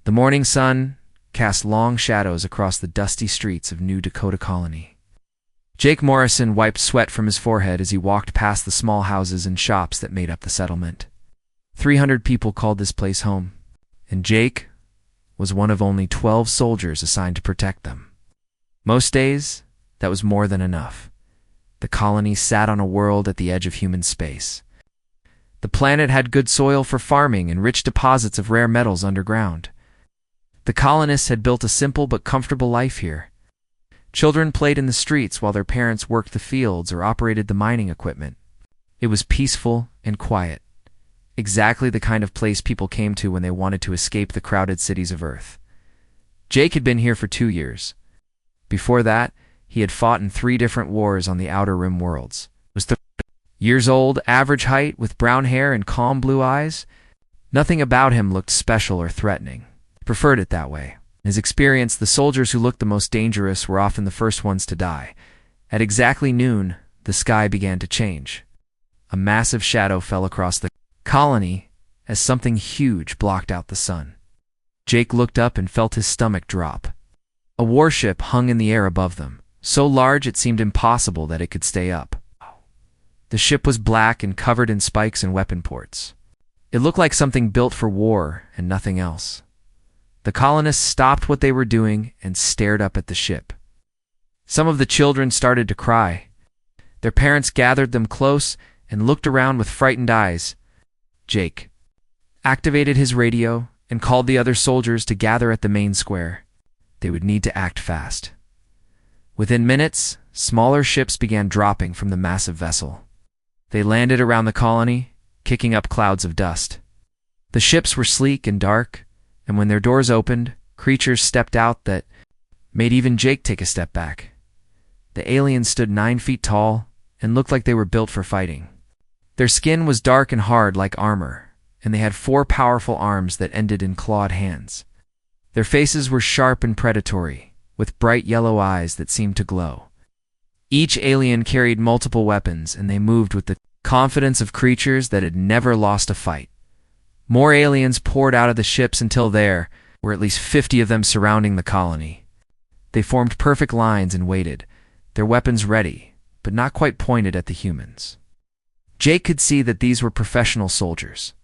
The morning sun cast long shadows across the dusty streets of New Dakota Colony. Jake Morrison wiped sweat from his forehead as he walked past the small houses and shops that made up the settlement. 300 people called this place home, and Jake was one of only 12 soldiers assigned to protect them. Most days, that was more than enough. The colony sat on a world at the edge of human space. The planet had good soil for farming and rich deposits of rare metals underground. The colonists had built a simple but comfortable life here. Children played in the streets while their parents worked the fields or operated the mining equipment. It was peaceful and quiet, exactly the kind of place people came to when they wanted to escape the crowded cities of Earth. Jake had been here for 2 years. Before that, he had fought in 3 different wars on the Outer Rim worlds. Was 30 years old, average height, with brown hair and calm blue eyes. Nothing about him looked special or threatening. He preferred it that way. In his experience, the soldiers who looked the most dangerous were often the first ones to die. At exactly noon, the sky began to change. A massive shadow fell across the colony as something huge blocked out the sun. Jake looked up and felt his stomach drop. A warship hung in the air above them, so large it seemed impossible that it could stay up. The ship was black and covered in spikes and weapon ports. It looked like something built for war and nothing else. The colonists stopped what they were doing and stared up at the ship. Some of the children started to cry. Their parents gathered them close and looked around with frightened eyes. Jake activated his radio and called the other soldiers to gather at the main square. They would need to act fast. Within minutes, smaller ships began dropping from the massive vessel. They landed around the colony, kicking up clouds of dust. The ships were sleek and dark, and when their doors opened, creatures stepped out that made even Jake take a step back. The aliens stood 9 feet tall and looked like they were built for fighting. Their skin was dark and hard like armor, and they had 4 powerful arms that ended in clawed hands. Their faces were sharp and predatory, with bright yellow eyes that seemed to glow. Each alien carried multiple weapons, and they moved with the confidence of creatures that had never lost a fight. More aliens poured out of the ships until there were at least 50 of them surrounding the colony. They formed perfect lines and waited, their weapons ready, but not quite pointed at the humans. Jake could see that these were professional soldiers.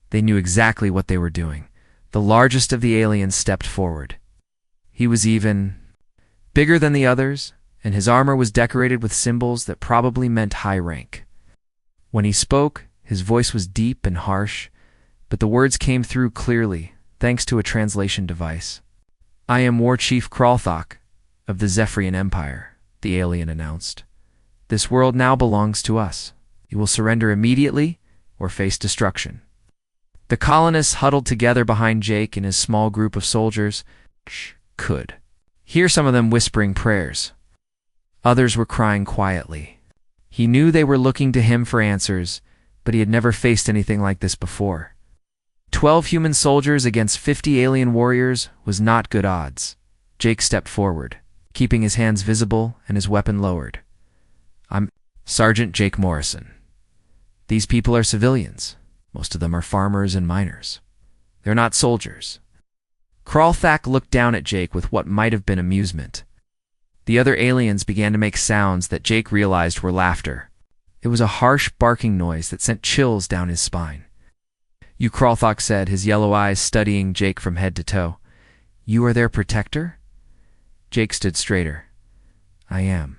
They knew exactly what they were doing. The largest of the aliens stepped forward. He was even bigger than the others, and his armor was decorated with symbols that probably meant high rank. When he spoke, his voice was deep and harsh, but the words came through clearly, thanks to a translation device. "I am War Chief Kralthok of the Zephyrian Empire," the alien announced. "This world now belongs to us. You will surrender immediately or face destruction." The colonists huddled together behind Jake and his small group of soldiers could hear some of them whispering prayers. Others were crying quietly. He knew they were looking to him for answers, but he had never faced anything like this before. 12 human soldiers against 50 alien warriors was not good odds. Jake stepped forward, keeping his hands visible and his weapon lowered. "I'm Sergeant Jake Morrison. These people are civilians. Most of them are farmers and miners. They're not soldiers." Kralthak looked down at Jake with what might have been amusement. The other aliens began to make sounds that Jake realized were laughter. It was a harsh barking noise that sent chills down his spine. "You," Kralthak said, his yellow eyes studying Jake from head to toe. "You are their protector?" Jake stood straighter. "I am."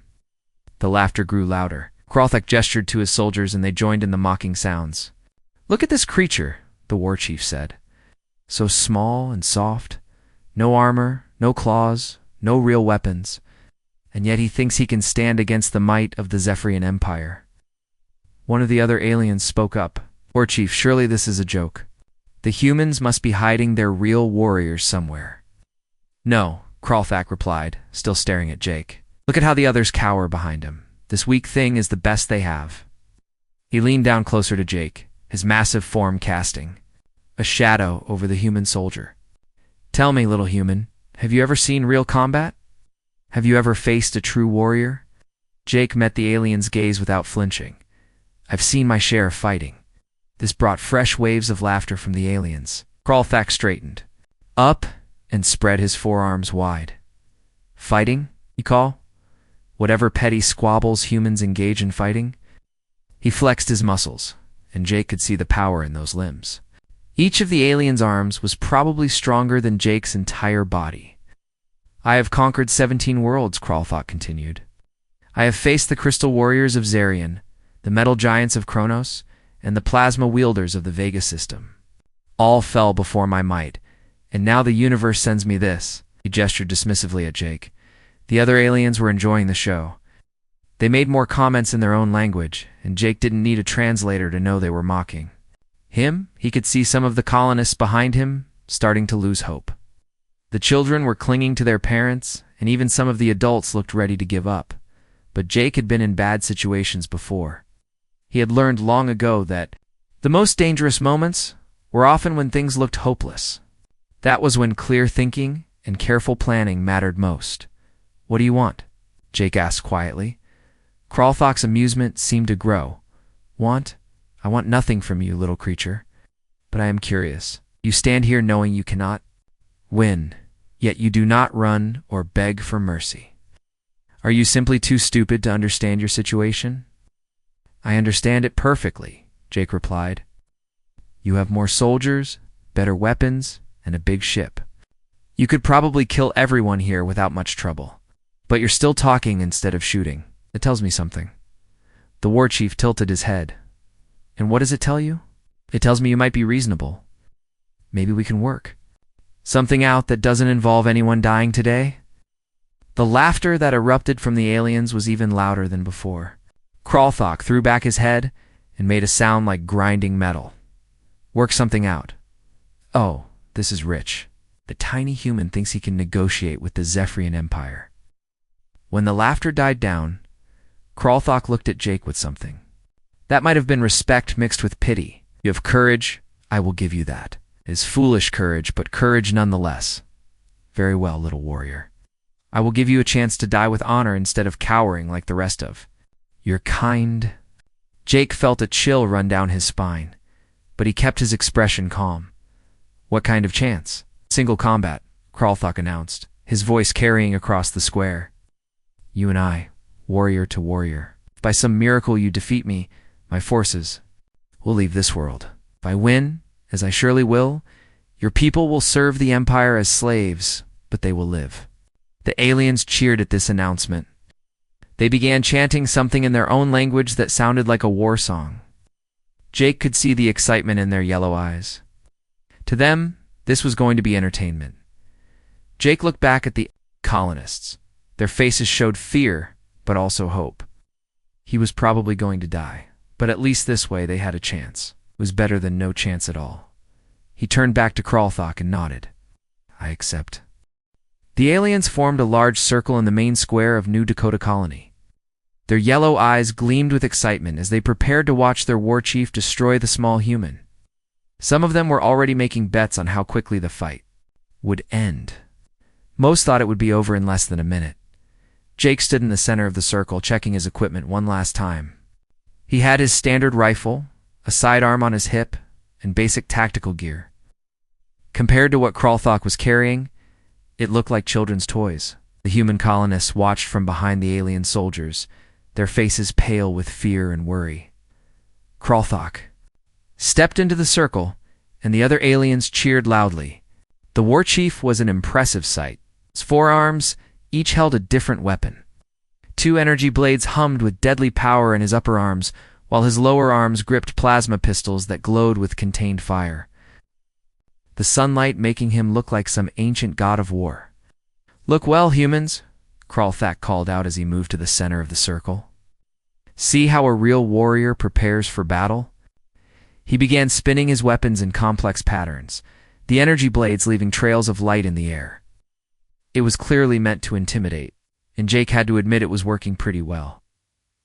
The laughter grew louder. Kralthak gestured to his soldiers and they joined in the mocking sounds. "Look at this creature," the war chief said. "So small and soft. No armor, no claws, no real weapons. And yet he thinks he can stand against the might of the Zephyrian Empire." One of the other aliens spoke up. "War Chief, surely this is a joke. The humans must be hiding their real warriors somewhere." "No," Kralthak replied, still staring at Jake. "Look at how the others cower behind him. This weak thing is the best they have." He leaned down closer to Jake, his massive form casting a shadow over the human soldier. "Tell me, little human, have you ever seen real combat? Have you ever faced a true warrior?" Jake met the alien's gaze without flinching. "I've seen my share of fighting." This brought fresh waves of laughter from the aliens. Kralthak straightened. up and spread his forearms wide. Fighting, you call? Whatever petty squabbles humans engage in fighting? He flexed his muscles, and Jake could see the power in those limbs. Each of the alien's arms was probably stronger than Jake's entire body. I have conquered 17 worlds, Kralthok continued. I have faced the crystal warriors of Zarian, the metal giants of Kronos, and the plasma wielders of the Vega system. All fell before my might, and now the universe sends me this. He gestured dismissively at Jake. The other aliens were enjoying the show. They made more comments in their own language, and Jake didn't need a translator to know they were mocking him. He could see some of the colonists behind him starting to lose hope. The children were clinging to their parents, and even some of the adults looked ready to give up. But Jake had been in bad situations before. He had learned long ago that the most dangerous moments were often when things looked hopeless. That was when clear thinking and careful planning mattered most. What do you want? Jake asked quietly. Kralthok's amusement seemed to grow. Want? I want nothing from you, little creature. But I am curious. You stand here knowing you cannot win, yet you do not run or beg for mercy. Are you simply too stupid to understand your situation? I understand it perfectly, Jake replied. You have more soldiers, better weapons, and a big ship. You could probably kill everyone here without much trouble. But you're still talking instead of shooting. It tells me something. The war chief tilted his head. And what does it tell you? It tells me you might be reasonable. Maybe we can work something out that doesn't involve anyone dying today? The laughter that erupted from the aliens was even louder than before. Kralthok threw back his head and made a sound like grinding metal. Work something out. Oh, this is rich. The tiny human thinks he can negotiate with the Zephyrian Empire. When the laughter died down, Kralthok looked at Jake with something. That might have been respect mixed with pity. You have courage, I will give you that. It is foolish courage, but courage nonetheless. Very well, little warrior. I will give you a chance to die with honor instead of cowering like the rest of your kind. Jake felt a chill run down his spine, but he kept his expression calm. What kind of chance? Single combat, Kralthok announced, his voice carrying across the square. You and I, warrior to warrior. If by some miracle you defeat me, my forces will leave this world. If I win, as I surely will, your people will serve the Empire as slaves, but they will live. The aliens cheered at this announcement. They began chanting something in their own language that sounded like a war song. Jake could see the excitement in their yellow eyes. To them, this was going to be entertainment. Jake looked back at the colonists. Their faces showed fear, but also hope. He was probably going to die, but at least this way they had a chance. It was better than no chance at all. He turned back to Kralthok and nodded. I accept. The aliens formed a large circle in the main square of New Dakota Colony. Their yellow eyes gleamed with excitement as they prepared to watch their war chief destroy the small human. Some of them were already making bets on how quickly the fight would end. Most thought it would be over in less than a minute. Jake stood in the center of the circle, checking his equipment one last time. He had his standard rifle, a sidearm on his hip, and basic tactical gear. Compared to what Kralthok was carrying, it looked like children's toys. The human colonists watched from behind the alien soldiers, their faces pale with fear and worry. Kralthok stepped into the circle, and the other aliens cheered loudly. The war chief was an impressive sight. His forearms each held a different weapon. 2 energy blades hummed with deadly power in his upper arms, while his lower arms gripped plasma pistols that glowed with contained fire, the sunlight making him look like some ancient god of war. Look well, humans, Kralthok called out as he moved to the center of the circle. See how a real warrior prepares for battle? He began spinning his weapons in complex patterns, the energy blades leaving trails of light in the air. It was clearly meant to intimidate, and Jake had to admit it was working pretty well.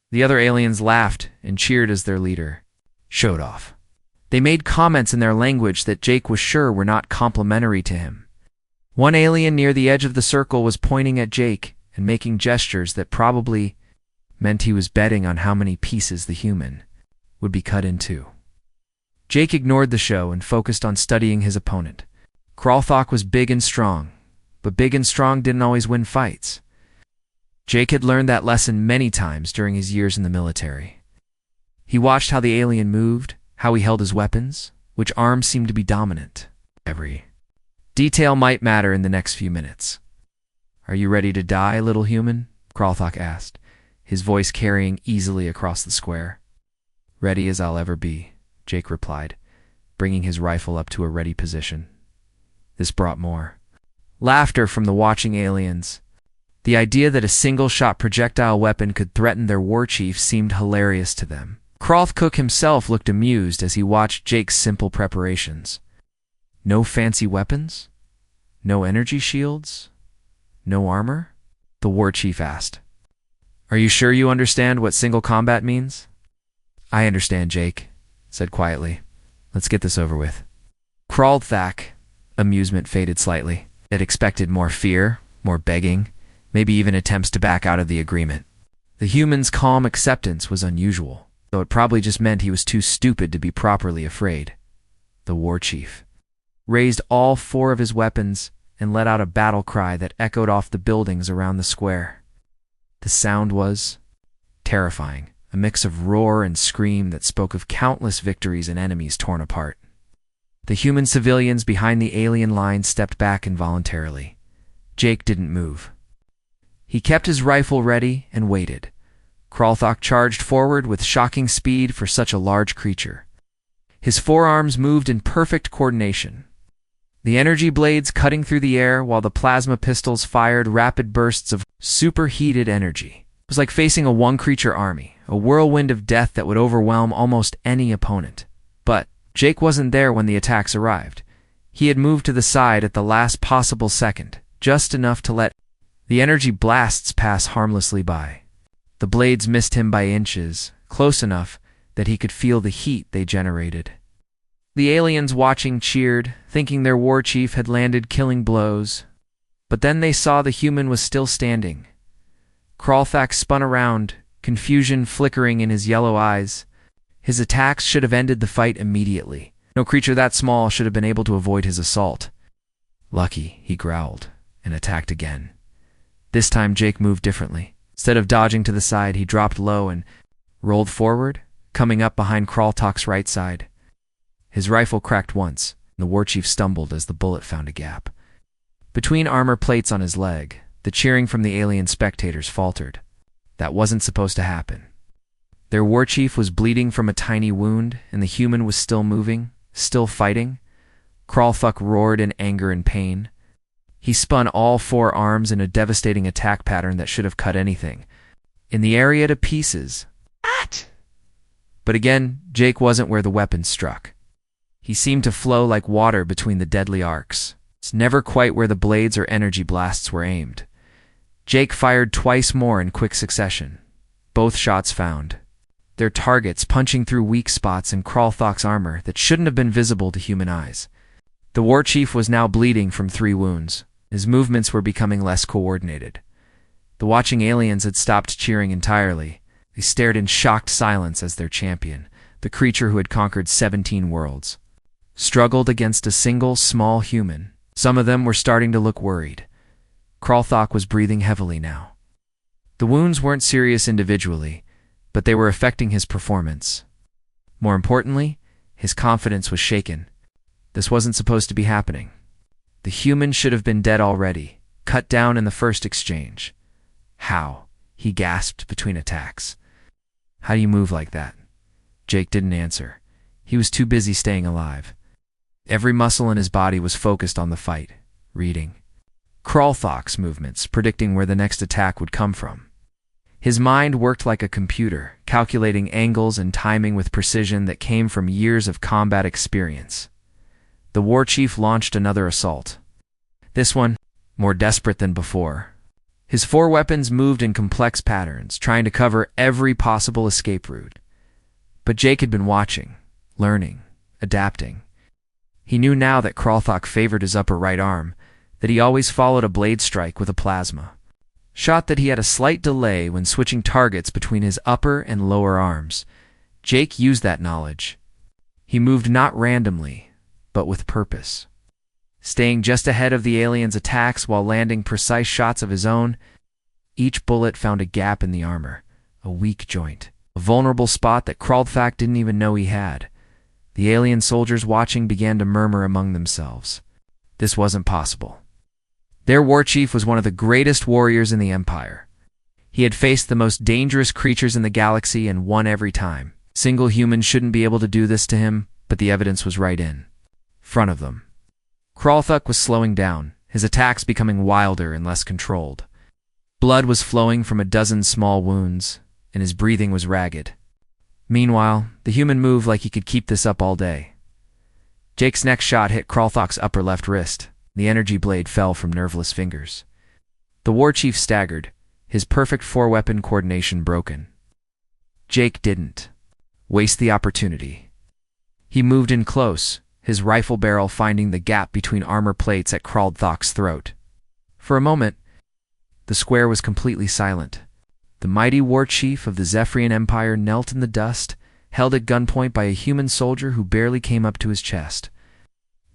The other aliens laughed and cheered as their leader showed off. They made comments in their language that Jake was sure were not complimentary to him. One alien near the edge of the circle was pointing at Jake and making gestures that probably meant he was betting on how many pieces the human would be cut into. Jake ignored the show and focused on studying his opponent. Kralthok was big and strong, but big and strong didn't always win fights. Jake had learned that lesson many times during his years in the military. He watched how the alien moved, how he held his weapons, which arms seemed to be dominant. Every detail might matter in the next few minutes. "Are you ready to die, little human?" Kralthok asked, his voice carrying easily across the square. "Ready as I'll ever be," Jake replied, bringing his rifle up to a ready position. This brought more laughter from the watching aliens. The idea that a single-shot projectile weapon could threaten their war chief seemed hilarious to them. Kralthok himself looked amused as he watched Jake's simple preparations. No fancy weapons? No energy shields? No armor? The war chief asked. "Are you sure you understand what single combat means?" "I understand, Jake," said quietly. "Let's get this over with." Kralthok, amusement faded slightly, had expected more fear, more begging, maybe even attempts to back out of the agreement. The human's calm acceptance was unusual, though it probably just meant he was too stupid to be properly afraid. The war chief raised all 4 of his weapons and let out a battle cry that echoed off the buildings around the square. The sound was terrifying, a mix of roar and scream that spoke of countless victories and enemies torn apart. The human civilians behind the alien line stepped back involuntarily. Jake didn't move. He kept his rifle ready and waited. Kralthok charged forward with shocking speed for such a large creature. His forearms moved in perfect coordination, the energy blades cutting through the air while the plasma pistols fired rapid bursts of superheated energy. It was like facing a one-creature army, a whirlwind of death that would overwhelm almost any opponent. But Jake wasn't there when the attacks arrived. He had moved to the side at the last possible second, just enough to let the energy blasts pass harmlessly by. The blades missed him by inches, close enough that he could feel the heat they generated. The aliens watching cheered, thinking their war chief had landed killing blows. But then they saw the human was still standing. Kralthok spun around, confusion flickering in his yellow eyes. His attacks should have ended the fight immediately. No creature that small should have been able to avoid his assault. "Lucky," he growled, and attacked again. This time Jake moved differently. Instead of dodging to the side, he dropped low and rolled forward, coming up behind Kralthok's right side. His rifle cracked once, and the war chief stumbled as the bullet found a gap. Between armor plates on his leg, the cheering from the alien spectators faltered. That wasn't supposed to happen. Their war chief was bleeding from a tiny wound, and the human was still moving, still fighting. Kralthok roared in anger and pain. He spun all 4 arms in a devastating attack pattern that should have cut anything in the area to pieces. But again, Jake wasn't where the weapon struck. He seemed to flow like water between the deadly arcs. It's never quite where the blades or energy blasts were aimed. Jake fired twice more in quick succession. Both shots found their targets, punching through weak spots in Kralthok's armor that shouldn't have been visible to human eyes. The war chief was now bleeding from 3 wounds. His movements were becoming less coordinated. The watching aliens had stopped cheering entirely. They stared in shocked silence as their champion, the creature who had conquered 17 worlds, struggled against a single small human. Some of them were starting to look worried. Kralthok was breathing heavily now. The wounds weren't serious individually, but they were affecting his performance. More importantly, his confidence was shaken. This wasn't supposed to be happening. The human should have been dead already, cut down in the first exchange. "How?" he gasped between attacks. "How do you move like that?" Jake didn't answer. He was too busy staying alive. Every muscle in his body was focused on the fight, reading Kralthok's movements, predicting where the next attack would come from. His mind worked like a computer, calculating angles and timing with precision that came from years of combat experience. The war chief launched another assault. This one, more desperate than before. His 4 weapons moved in complex patterns, trying to cover every possible escape route. But Jake had been watching, learning, adapting. He knew now that Kralthok favored his upper right arm, that he always followed a blade strike with a plasma shot, that he had a slight delay when switching targets between his upper and lower arms. Jake used that knowledge. He moved not randomly, but with purpose. staying just ahead of the alien's attacks while landing precise shots of his own. Each bullet found a gap in the armor, a weak joint, a vulnerable spot that Kralthak didn't even know he had. The alien soldiers watching began to murmur among themselves. This wasn't possible. Their war chief was one of the greatest warriors in the Empire. He had faced the most dangerous creatures in the galaxy and won every time. Single humans shouldn't be able to do this to him, but the evidence was right in front of them. Kralthak was slowing down, his attacks becoming wilder and less controlled. Blood was flowing from a dozen small wounds, and his breathing was ragged. Meanwhile, the human moved like he could keep this up all day. Jake's next shot hit Kralthak's upper left wrist. The energy blade fell from nerveless fingers. The war chief staggered, his perfect four-weapon coordination broken. Jake didn't waste the opportunity. He moved in close, his rifle barrel finding the gap between armor plates at Kralthak's throat. For a moment, the square was completely silent. The mighty war chief of the Zephyrian Empire knelt in the dust, held at gunpoint by a human soldier who barely came up to his chest.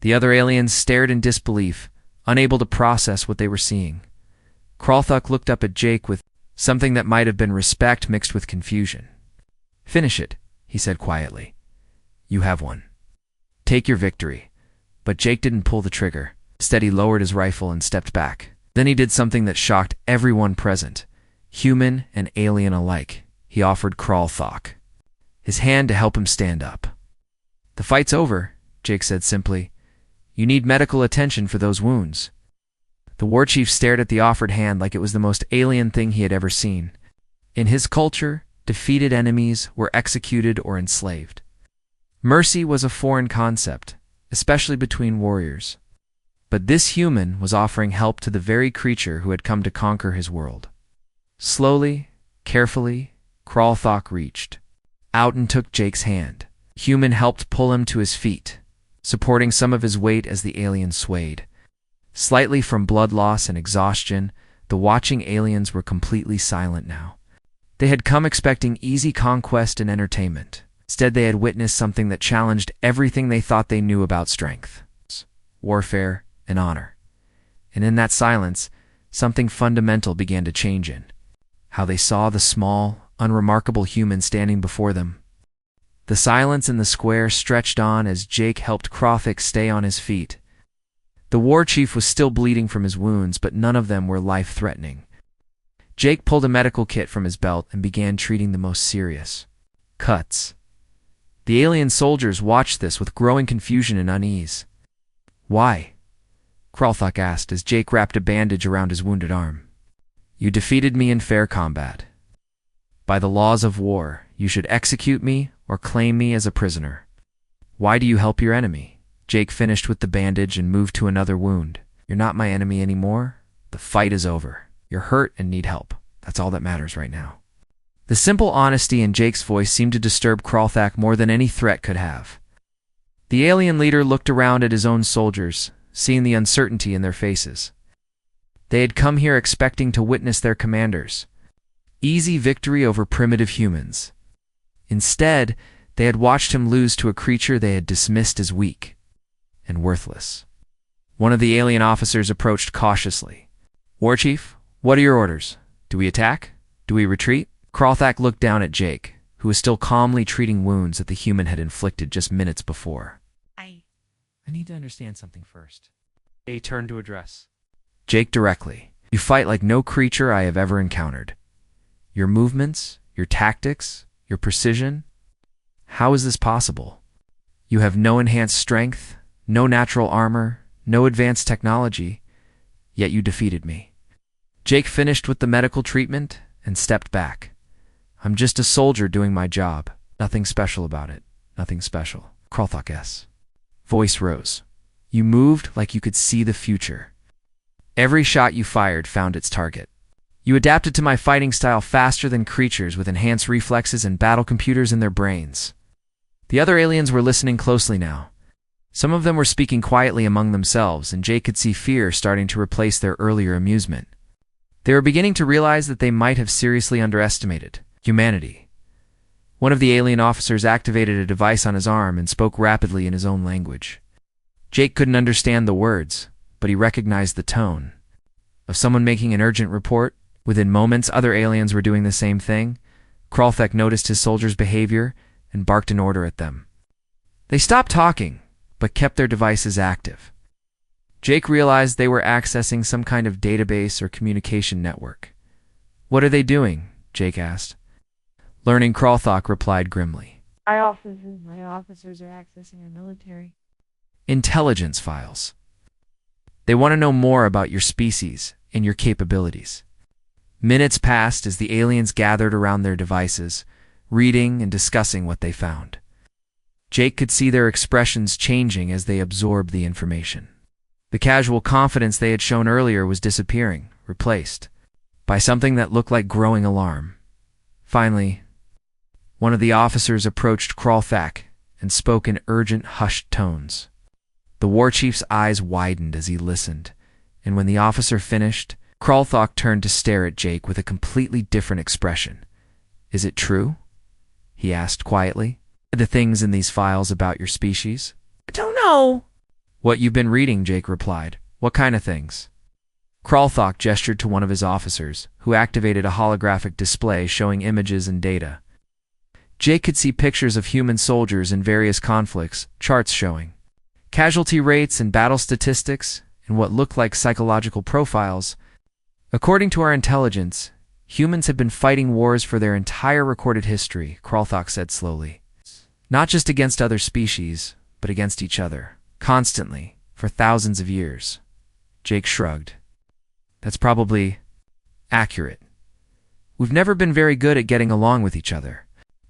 The other aliens stared in disbelief, unable to process what they were seeing. Kralthak looked up at Jake with something that might have been respect mixed with confusion. "Finish it," he said quietly. "You have won. Take your victory." But Jake didn't pull the trigger. Instead, he lowered his rifle and stepped back. Then he did something that shocked everyone present, human and alien alike. He offered Kralthak his hand to help him stand up. "The fight's over," Jake said simply. "You need medical attention for those wounds." The war chief stared at the offered hand like it was the most alien thing he had ever seen. In his culture, defeated enemies were executed or enslaved. Mercy was a foreign concept, especially between warriors. But this human was offering help to the very creature who had come to conquer his world. Slowly, carefully, Kralthak reached out and took Jake's hand. Human helped pull him to his feet, supporting some of his weight as the alien swayed. Slightly from blood loss and exhaustion, the watching aliens were completely silent now. They had come expecting easy conquest and entertainment. Instead, they had witnessed something that challenged everything they thought they knew about strength, warfare, and honor. And in that silence, something fundamental began to change in how they saw the small, unremarkable human standing before them. The silence in the square stretched on as Jake helped Kralthak stay on his feet. The war chief was still bleeding from his wounds, but none of them were life-threatening. Jake pulled a medical kit from his belt and began treating the most serious cuts. The alien soldiers watched this with growing confusion and unease. "Why?" Kralthak asked as Jake wrapped a bandage around his wounded arm. "You defeated me in fair combat. By the laws of war, you should execute me or claim me as a prisoner. Why do you help your enemy?" Jake finished with the bandage and moved to another wound. "You're not my enemy anymore. The fight is over. You're hurt and need help. That's all that matters right now." The simple honesty in Jake's voice seemed to disturb Kralthak more than any threat could have. The alien leader looked around at his own soldiers, seeing the uncertainty in their faces. They had come here expecting to witness their commanders' easy victory over primitive humans. Instead, they had watched him lose to a creature they had dismissed as weak and worthless. One of the alien officers approached cautiously. "War Chief, what are your orders? Do we attack? Do we retreat?" Kralthak looked down at Jake, who was still calmly treating wounds that the human had inflicted just minutes before. I need to understand something first." They turned to address Jake directly. "You fight like no creature I have ever encountered. Your movements, your tactics, your precision. How is this possible? You have no enhanced strength, no natural armor, no advanced technology, yet you defeated me." Jake finished with the medical treatment and stepped back. "I'm just a soldier doing my job. Nothing special about it. Nothing special." Kralthak's voice rose. "You moved like you could see the future. Every shot you fired found its target. You adapted to my fighting style faster than creatures with enhanced reflexes and battle computers in their brains." The other aliens were listening closely now. Some of them were speaking quietly among themselves, and Jake could see fear starting to replace their earlier amusement. They were beginning to realize that they might have seriously underestimated humanity. One of the alien officers activated a device on his arm and spoke rapidly in his own language. Jake couldn't understand the words, but he recognized the tone. Of someone making an urgent report. Within moments, other aliens were doing the same thing. Kralthek noticed his soldiers' behavior and barked an order at them. They stopped talking, but kept their devices active. Jake realized they were accessing some kind of database or communication network. "What are they doing?" Jake asked. "Learning," Kralthok replied grimly. My officers are accessing our military Intelligence files. They want to know more about your species and your capabilities. Minutes passed as the aliens gathered around their devices, reading and discussing what they found. Jake could see their expressions changing as they absorbed the information. The casual confidence they had shown earlier was disappearing, replaced by something that looked like growing alarm. Finally, one of the officers approached Kralthak and spoke in urgent, hushed tones. The war chief's eyes widened as he listened, and when the officer finished, Kralthok turned to stare at Jake with a completely different expression. "Is it true?" he asked quietly. "The things in these files about your species?" I don't know. "What you've been reading," Jake replied. "What kind of things?" Kralthok gestured to one of his officers, who activated a holographic display showing images and data. Jake could see pictures of human soldiers in various conflicts, charts showing casualty rates and battle statistics, and what looked like psychological profiles. "According to our intelligence, humans have been fighting wars for their entire recorded history," Kralthok said slowly. "Not just against other species, but against each other, constantly, for thousands of years." Jake shrugged. "That's probably accurate. We've never been very good at getting along with each other.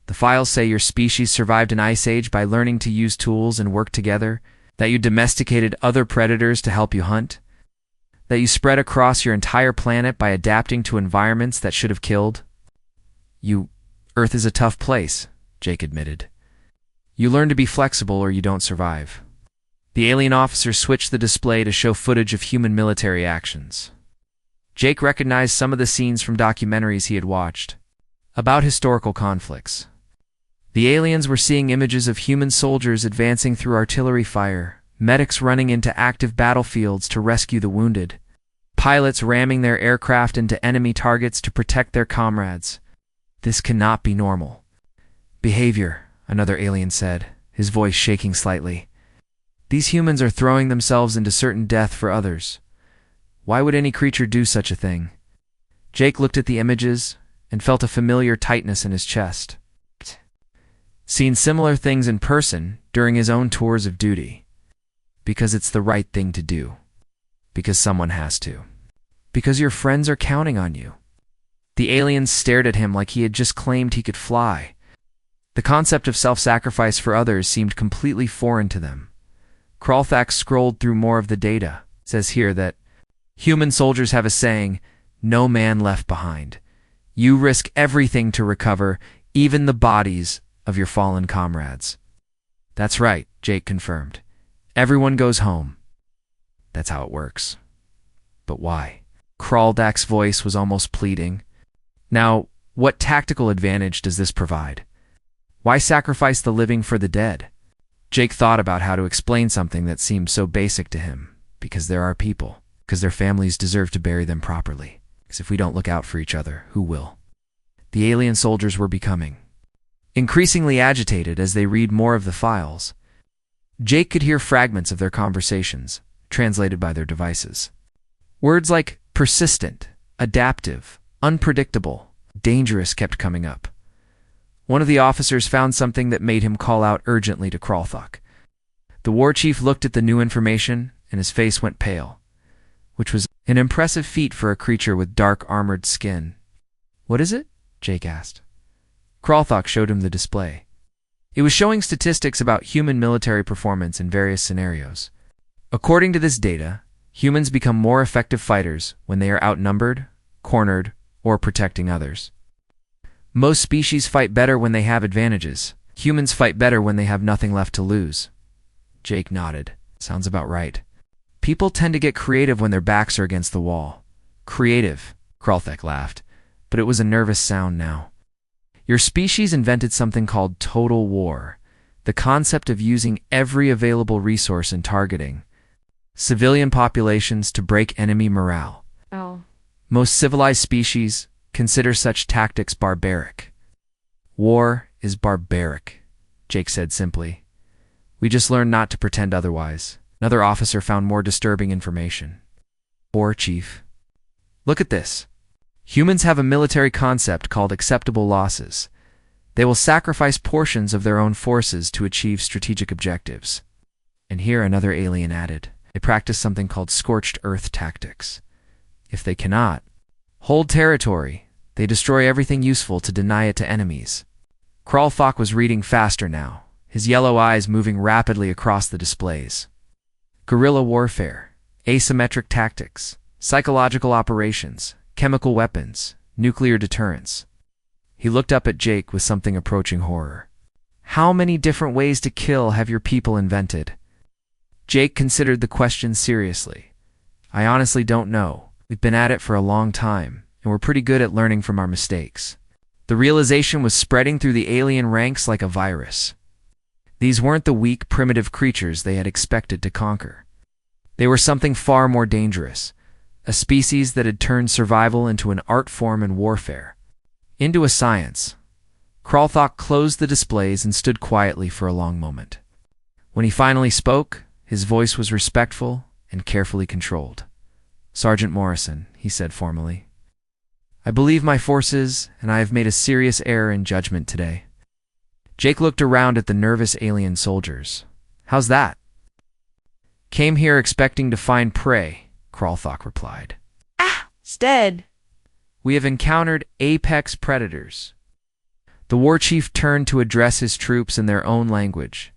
The files say your species survived an ice age by learning to use tools and work together, that you domesticated other predators to help you hunt, that you spread across your entire planet by adapting to environments that should have killed. Earth is a tough place," Jake admitted. "You learn to be flexible or you don't survive." The alien officer switched the display to show footage of human military actions. Jake recognized some of the scenes from documentaries he had watched about historical conflicts. The aliens were seeing images of human soldiers advancing through artillery fire, medics running into active battlefields to rescue the wounded, pilots ramming their aircraft into enemy targets to protect their comrades. "This cannot be normal behavior," another alien said, his voice shaking slightly. "These humans are throwing themselves into certain death for others. Why would any creature do such a thing?" Jake looked at the images and felt a familiar tightness in his chest. Seen similar things in person during his own tours of duty. Because it's the right thing to do. Because someone has to. Because your friends are counting on you. The aliens stared at him like he had just claimed he could fly. The concept of self-sacrifice for others seemed completely foreign to them. Kralthak scrolled through more of the data. It says here that human soldiers have a saying, "No man left behind." You risk everything to recover, even the bodies of your fallen comrades. "That's right," Jake confirmed. "Everyone goes home. That's how it works." "But why?" Kraldak's voice was almost pleading. "Now, what tactical advantage does this provide? Why sacrifice the living for the dead?" Jake thought about how to explain something that seemed so basic to him. Because there are people. Because their families deserve to bury them properly. Because if we don't look out for each other, who will? The alien soldiers were becoming increasingly agitated as they read more of the files. Jake could hear fragments of their conversations, translated by their devices. Words like persistent, adaptive, unpredictable, dangerous kept coming up. One of the officers found something that made him call out urgently to Kralthok. The war chief looked at the new information, and his face went pale, which was an impressive feat for a creature with dark armored skin. "What is it?" Jake asked. Kralthok showed him the display. It was showing statistics about human military performance in various scenarios. According to this data, humans become more effective fighters when they are outnumbered, cornered, or protecting others. Most species fight better when they have advantages. Humans fight better when they have nothing left to lose. Jake nodded. "Sounds about right. People tend to get creative when their backs are against the wall." "Creative," Kralthek laughed, but it was a nervous sound now. "Your species invented something called total war. The concept of using every available resource in targeting civilian populations to break enemy morale. Oh. Most civilized species consider such tactics barbaric. War is barbaric, Jake said simply. We just learned not to pretend otherwise. Another officer found more disturbing information. War chief. Look at this. Humans have a military concept called acceptable losses. They will sacrifice portions of their own forces to achieve strategic objectives. And here another alien added. They practice something called scorched earth tactics. If they cannot hold territory, they destroy everything useful to deny it to enemies. Kralthok was reading faster now, his yellow eyes moving rapidly across the displays. Guerrilla warfare, asymmetric tactics, psychological operations, chemical weapons, nuclear deterrence. He looked up at Jake with something approaching horror. How many different ways to kill have your people invented? Jake considered the question seriously. I honestly don't know. We've been at it for a long time, and we're pretty good at learning from our mistakes. The realization was spreading through the alien ranks like a virus. These weren't the weak, primitive creatures they had expected to conquer. They were something far more dangerous, a species that had turned survival into an art form and warfare, into a science. Kralthok closed the displays and stood quietly for a long moment. When he finally spoke, his voice was respectful and carefully controlled. Sergeant Morrison, he said formally, I believe my forces, and I have made a serious error in judgment today. Jake looked around at the nervous alien soldiers. How's that? Came here expecting to find prey, Kralthok replied. It's dead. We have encountered apex predators. The war chief turned to address his troops in their own language.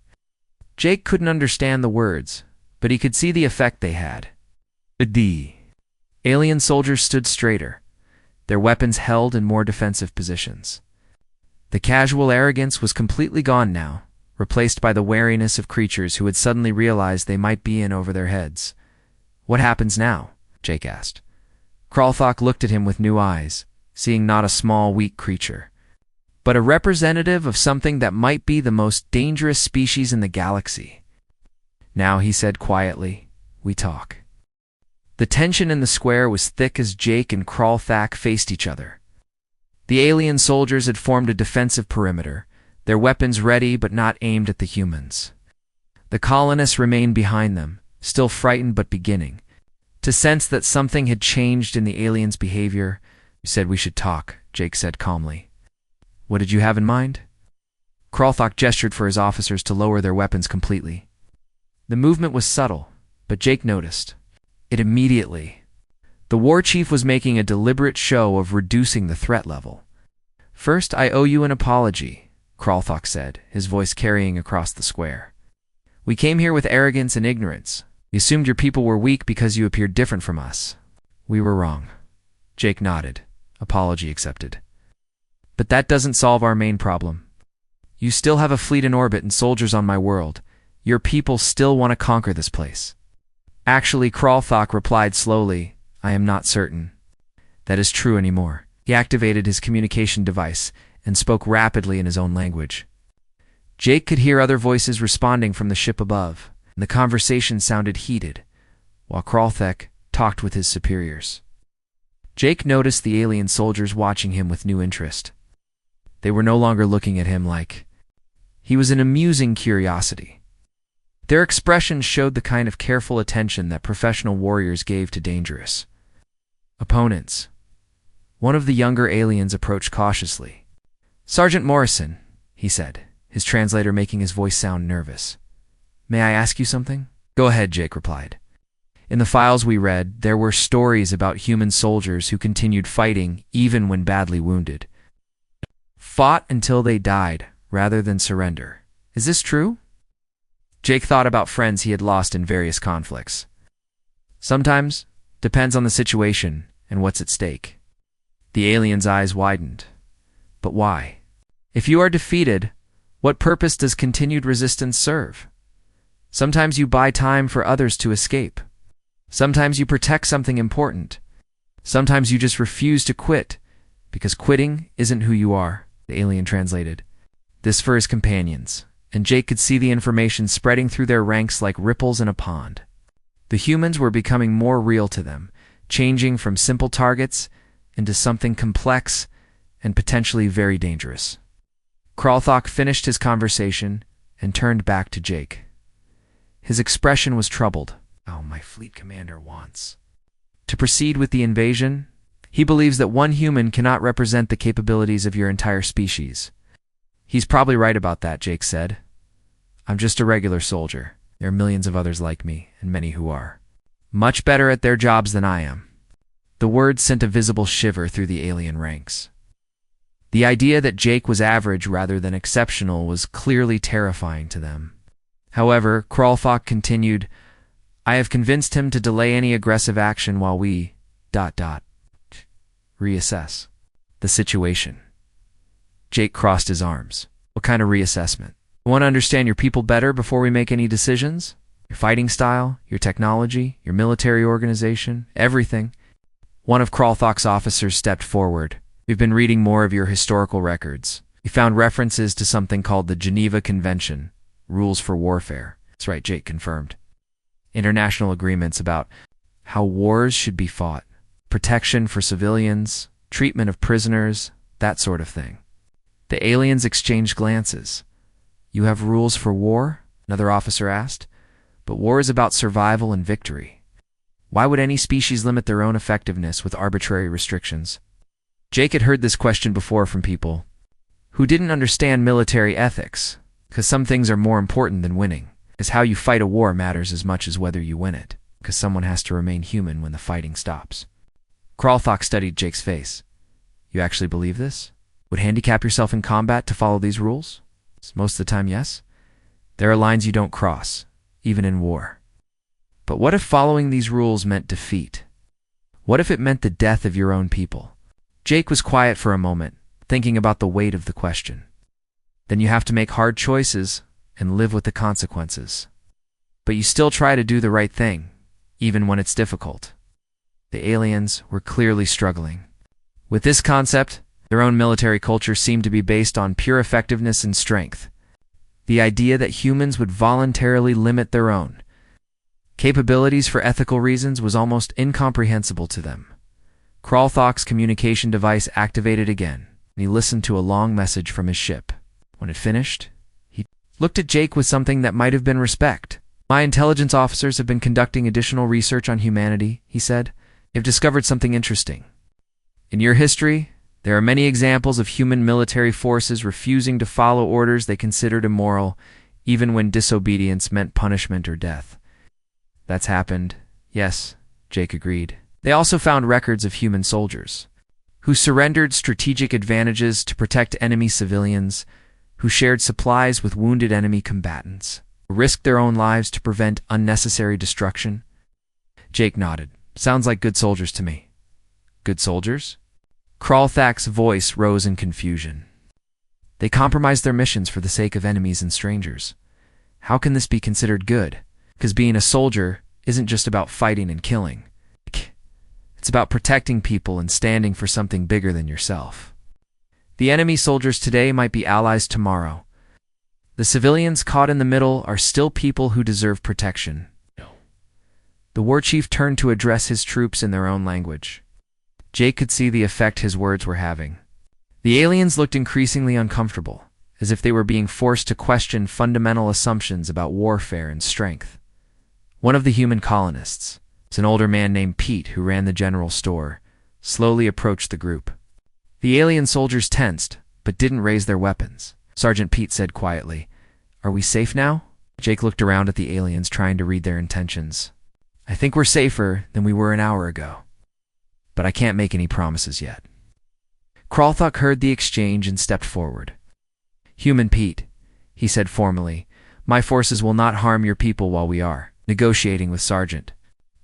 Jake couldn't understand the words, but he could see the effect they had. The alien soldiers stood straighter, their weapons held in more defensive positions. The casual arrogance was completely gone now, replaced by the wariness of creatures who had suddenly realized they might be in over their heads. What happens now? Jake asked. Kralthok looked at him with new eyes, seeing not a small, weak creature, but a representative of something that might be the most dangerous species in the galaxy. Now, he said quietly, we talk. The tension in the square was thick as Jake and Kralthok faced each other. The alien soldiers had formed a defensive perimeter, their weapons ready but not aimed at the humans. The colonists remained behind them, still frightened but beginning to sense that something had changed in the aliens' behavior. You said we should talk, Jake said calmly. What did you have in mind? Kralthok gestured for his officers to lower their weapons completely. The movement was subtle, but Jake noticed it immediately. The war chief was making a deliberate show of reducing the threat level. First, I owe you an apology, Kralthok said, his voice carrying across the square. We came here with arrogance and ignorance. We assumed your people were weak because you appeared different from us. We were wrong. Jake nodded. Apology accepted. But that doesn't solve our main problem. You still have a fleet in orbit and soldiers on my world. Your people still want to conquer this place. Actually, Kralthok replied slowly, I am not certain that is true anymore. He activated his communication device and spoke rapidly in his own language. Jake could hear other voices responding from the ship above, and the conversation sounded heated, while Kralthok talked with his superiors. Jake noticed the alien soldiers watching him with new interest. They were no longer looking at him like he was an amusing curiosity. Their expressions showed the kind of careful attention that professional warriors gave to dangerous opponents. One of the younger aliens approached cautiously. Sergeant Morrison, he said, his translator making his voice sound nervous. May I ask you something? Go ahead, Jake replied. In the files we read, there were stories about human soldiers who continued fighting even when badly wounded. Fought until they died, rather than surrender. Is this true? Jake thought about friends he had lost in various conflicts. Sometimes, depends on the situation and what's at stake. The alien's eyes widened. But why? If you are defeated, what purpose does continued resistance serve? Sometimes you buy time for others to escape. Sometimes you protect something important. Sometimes you just refuse to quit, because quitting isn't who you are. The alien translated. This for his companions. and Jake could see the information spreading through their ranks like ripples in a pond. The humans were becoming more real to them, changing from simple targets into something complex and potentially very dangerous. Kralthok finished his conversation and turned back to Jake. His expression was troubled. "Oh, my fleet commander wants to proceed with the invasion. He believes that one human cannot represent the capabilities of your entire species." "He's probably right about that," Jake said. "I'm just a regular soldier. There are millions of others like me, and many who are much better at their jobs than I am." The words sent a visible shiver through the alien ranks. The idea that Jake was average rather than exceptional was clearly terrifying to them. However, Kralthok continued, "I have convinced him to delay any aggressive action while we reassess the situation." Jake crossed his arms. "What kind of reassessment? I want to understand your people better before we make any decisions? Your fighting style, your technology, your military organization, everything." One of Kralthok's officers stepped forward. "We've been reading more of your historical records. We found references to something called the Geneva Convention, Rules for Warfare." "That's right," Jake confirmed. "International agreements about how wars should be fought, protection for civilians, treatment of prisoners, that sort of thing." The aliens exchanged glances. "You have rules for war?" another officer asked. "But war is about survival and victory. Why would any species limit their own effectiveness with arbitrary restrictions?" Jake had heard this question before from people who didn't understand military ethics, because some things are more important than winning. Because how you fight a war matters as much as whether you win it, because someone has to remain human when the fighting stops. Kralthok studied Jake's face. "You actually believe this? Would handicap yourself in combat to follow these rules?" "Most of the time, yes. There are lines you don't cross, even in war." "But what if following these rules meant defeat? What if it meant the death of your own people?" Jake was quiet for a moment, thinking about the weight of the question. "Then you have to make hard choices and live with the consequences. But you still try to do the right thing, even when it's difficult." The aliens were clearly struggling. With this concept, their own military culture seemed to be based on pure effectiveness and strength. The idea that humans would voluntarily limit their own capabilities for ethical reasons was almost incomprehensible to them. Kralthok's communication device activated again, and he listened to a long message from his ship. When it finished, he looked at Jake with something that might have been respect. "My intelligence officers have been conducting additional research on humanity," he said. "They've discovered something interesting. In your history, there are many examples of human military forces refusing to follow orders they considered immoral, even when disobedience meant punishment or death." "That's happened, yes," Jake agreed. They also found records of human soldiers who surrendered strategic advantages to protect enemy civilians, who shared supplies with wounded enemy combatants, who risked their own lives to prevent unnecessary destruction. Jake nodded. "Sounds like good soldiers to me." "Good soldiers?" Kralthok's voice rose in confusion. "They compromised their missions for the sake of enemies and strangers. How can this be considered good? Because being a soldier isn't just about fighting and killing. It's about protecting people and standing for something bigger than yourself. The enemy soldiers today might be allies tomorrow. The civilians caught in the middle are still people who deserve protection." The war chief turned to address his troops in their own language. Jake could see the effect his words were having. The aliens looked increasingly uncomfortable, as if they were being forced to question fundamental assumptions about warfare and strength. One of the human colonists, an older man named Pete who ran the general store, slowly approached the group. The alien soldiers tensed, but didn't raise their weapons. Sergeant Pete said quietly, "Are we safe now?" Jake looked around at the aliens, trying to read their intentions. "I think we're safer than we were an hour ago, but I can't make any promises yet." Kralthok heard the exchange and stepped forward. "Human Pete," he said formally, "my forces will not harm your people while we are negotiating with Sergeant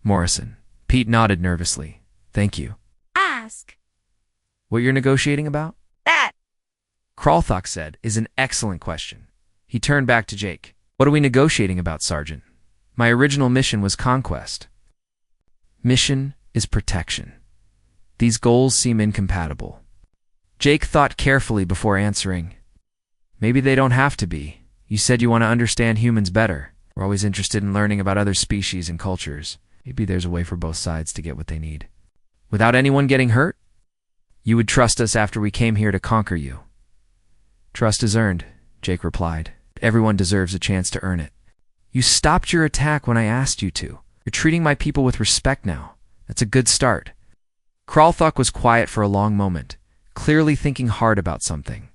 Morrison." Pete nodded nervously. "Thank you." Ask. "What you're negotiating about?" That. Kralthok said, "is an excellent question." He turned back to Jake. "What are we negotiating about, Sergeant? My original mission was conquest." "Mission is protection. These goals seem incompatible." Jake thought carefully before answering. "Maybe they don't have to be. You said you want to understand humans better. We're always interested in learning about other species and cultures. Maybe there's a way for both sides to get what they need. Without anyone getting hurt? You would trust us after we came here to conquer you. Trust is earned, Jake replied. Everyone deserves a chance to earn it. You stopped your attack when I asked you to. You're treating my people with respect now. That's a good start. Kralthok was quiet for a long moment, clearly thinking hard about something.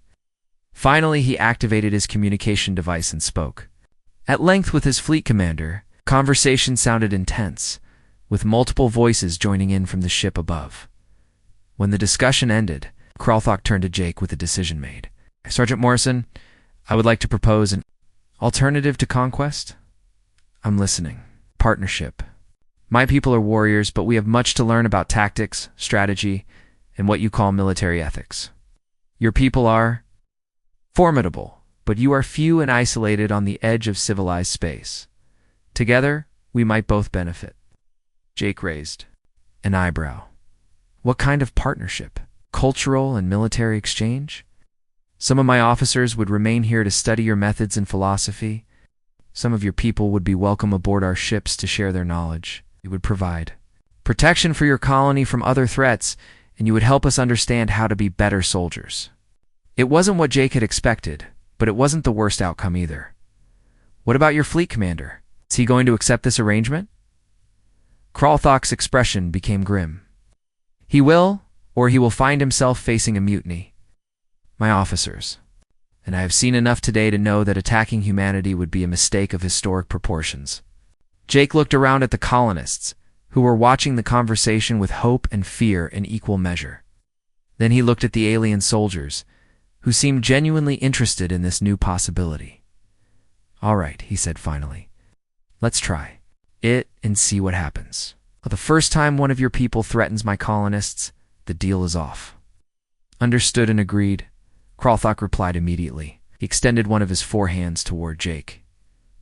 Finally, he activated his communication device and spoke. At length with his fleet commander, conversation sounded intense, with multiple voices joining in from the ship above. When the discussion ended, Kralthok turned to Jake with a decision made. Sergeant Morrison, I would like to propose an alternative to conquest. I'm listening. Partnership. My people are warriors, but we have much to learn about tactics, strategy, and what you call military ethics. Your people are formidable, but you are few and isolated on the edge of civilized space. Together, we might both benefit. Jake raised an eyebrow. What kind of partnership? Cultural and military exchange? Some of my officers would remain here to study your methods and philosophy. Some of your people would be welcome aboard our ships to share their knowledge. You would provide protection for your colony from other threats, and you would help us understand how to be better soldiers. It wasn't what Jake had expected, but it wasn't the worst outcome either. What about your fleet commander? Is he going to accept this arrangement? Kralthok's expression became grim. He will, or he will find himself facing a mutiny. My officers, and I have seen enough today to know that attacking humanity would be a mistake of historic proportions. Jake looked around at the colonists, who were watching the conversation with hope and fear in equal measure. Then he looked at the alien soldiers, who seemed genuinely interested in this new possibility. All right, he said finally. Let's try it and see what happens. The first time one of your people threatens my colonists, the deal is off. Understood and agreed. Kralthok replied immediately. He extended one of his four hands toward Jake.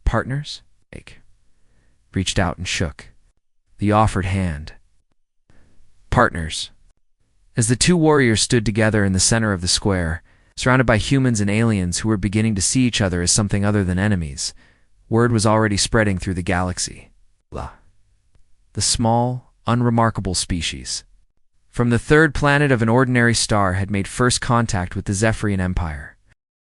Partners? Jake reached out and shook the offered hand. Partners. As the two warriors stood together in the center of the square, surrounded by humans and aliens who were beginning to see each other as something other than enemies, word was already spreading through the galaxy. The small, unremarkable species from the third planet of an ordinary star had made first contact with the Zephyrian Empire.